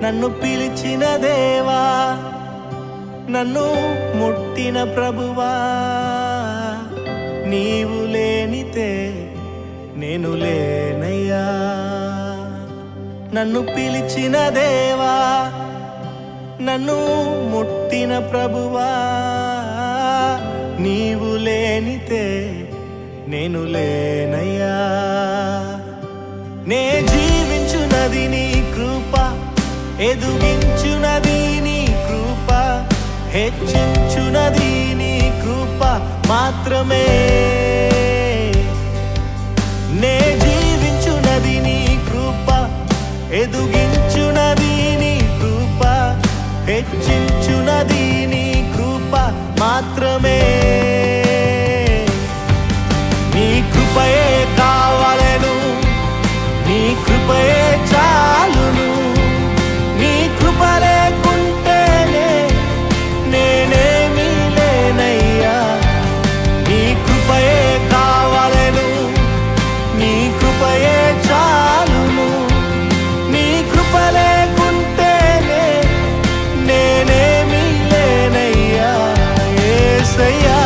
నన్ను పిలిచిన దేవా, నన్ను ముట్టిన ప్రభువా, నీవు లేనితే నేను లేనయ్యా. నన్ను పిలిచిన దేవా, నన్ను ముట్టిన ప్రభువా, నీవు లేనితే నేను లేనయ్యా. నే జీవించునది నీ కృప, ఎదుగించునది నీ కృప, హెచ్చించునది నీ కృప మాత్రమే. నే జీవించునది నీ కృప, ఎదుగించునది నీ కృప, హెచ్చించునది నీ కృప మాత్రమే. నీ కృపయే కావాలెను, నీ కృపయే చాలును. నీ కృప లేకుంటేనే నేనేమీ లేనయ్యా. నీ కృపయే కావాలెను, నీ కృపయే చాలును. నీ కృప లేకుంటేనే నేనేమీ లేనయ్యా యేసయ్యా.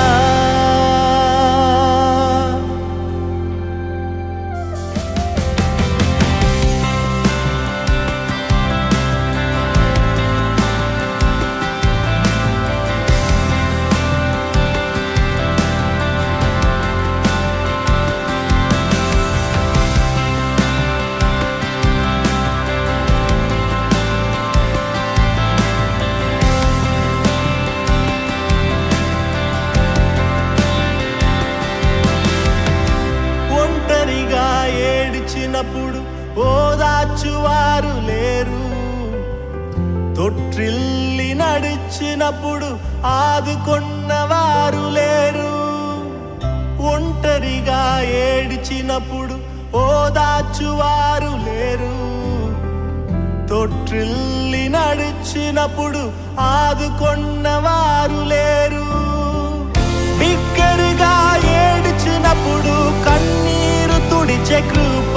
ఏడ్చినప్పుడు ఓదార్చువారు లేరు, తొట్టిల్లి నడిచినప్పుడు ఆదుకొన్నవారు లేరు. ఒంటరిగా ఏడ్చినప్పుడు ఓదార్చువారు లేరు, తొట్టిల్లి నడిచినప్పుడు ఆదుకొన్నవారు లేరు. బిగ్గరగా ఏడ్చినప్పుడు కన్నీరు తుడిచే కృప,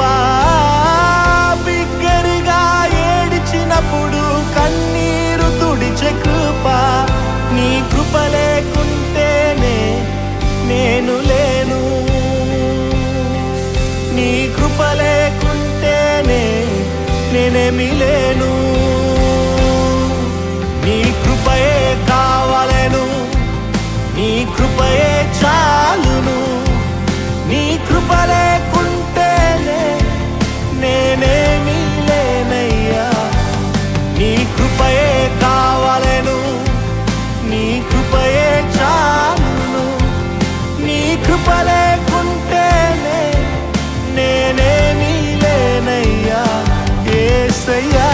బిగ్గరగా ఏడ్చినప్పుడు కన్నీరు తుడిచే కృప. నీ కృప లేకుంటేనే నేను లేను, నీ కృప లేకుంటేనే నేనేమీ లేను. నీ కృపయే కావాలెను, నీ కృపయే చాలును. నీ కృప లేకుంటేనే నేనేమీ లేనయ్యా. నీ కృపయే కావాలెను, నీ కృపయే చాలును. నీ కృప లేకుంటేనే నేనేమీ లేనయ్యా యేసయ్యా.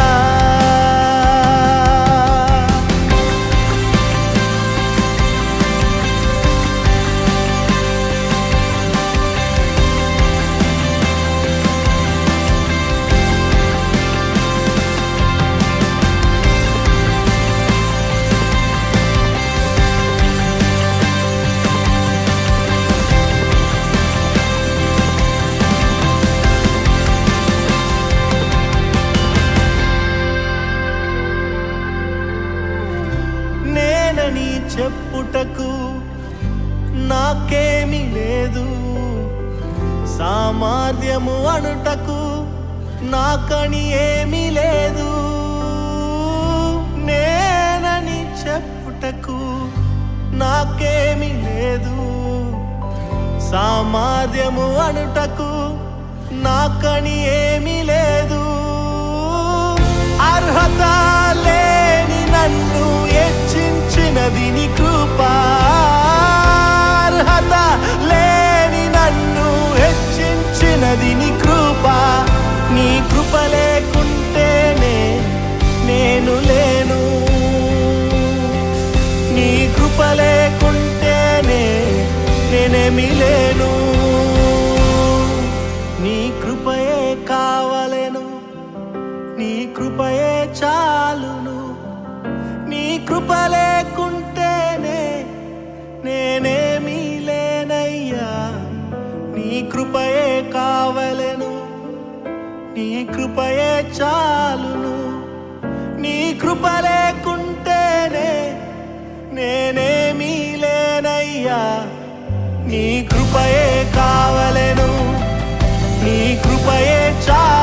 నేనని చెప్పుటకు నాకేమీ లేదు, సామర్థ్యము అనుటకు నాకని ఏమీ లేదు. నేనని చెప్పుటకు నాకేమీ లేదు, సామర్థ్యము అనుటకు నాకని ఏమీ లేదు. అర్హత లేని నన్ను హెచ్చించినది నీ కృప, అర్హత లేని నన్ను హెచ్చించినది నీ కృప. నీ కృప లేకుంటేనే నేను లేను, నీ కృప లేకుంటేనే నేనేమీ లేను. నీ కృపయే కావాలెను, నీ కృపయే చాలును. నీ కృప లేకుంటేనే నేనేమీ లేనయ్యా. నీ కృపయే కావలెను, నీ కృపయే చాలును. నీ కృప లేకుంటేనే నేనేమీ లేనయ్యా. నీ కృపయే కావలెను, నీ కృపయే చాలు.